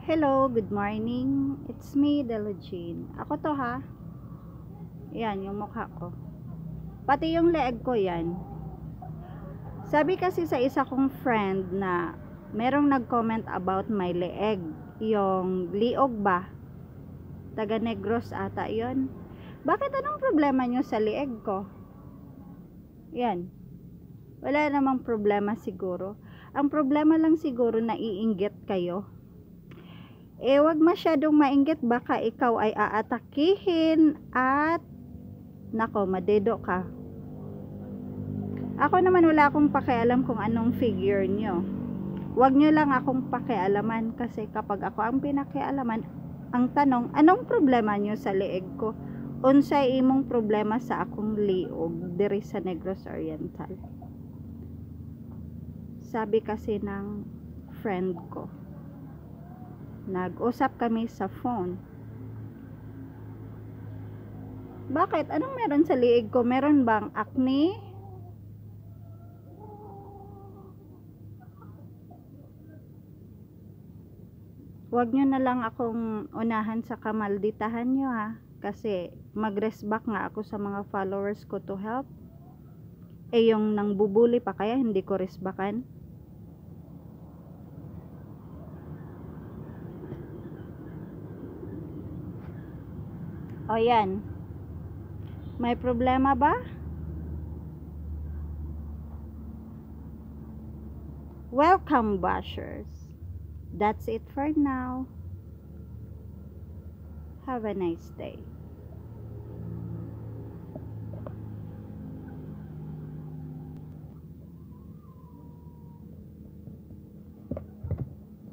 Hello, good morning. It's me, Delogene. Ako to ha. Yan, yung mukha ko. Pati yung leeg ko yan. Sabi kasi sa isa kong friend na merong nag-comment about my leeg. Yung liog ba? Taga Negros ata yon. Bakit anong problema nyo sa leeg ko? Yan. Wala namang problema siguro. Ang problema lang siguro na iinggit kayo. Wag masyadong mainggit, baka ikaw ay aatakihin at nako, madedo ka. Ako naman wala akong pakialam kung anong figure nyo. Wag nyo lang akong pakialaman kasi kapag ako ang pinakialaman, ang tanong, anong problema nyo sa leeg ko? Unsay imong problema sa akong liog diri sa Negros Oriental? Sabi kasi ng friend ko. Nag-usap kami sa phone. Bakit? Anong meron sa liig ko? Meron bang acne? Huwag nyo na lang akong unahan sa kamalditahan nyo ha. Kasi mag-rest back nga ako sa mga followers ko to help. Yung nang bubuli pa kaya hindi ko resbakan. O yan. May problema ba? Welcome, bashers. That's it for now. Have a nice day.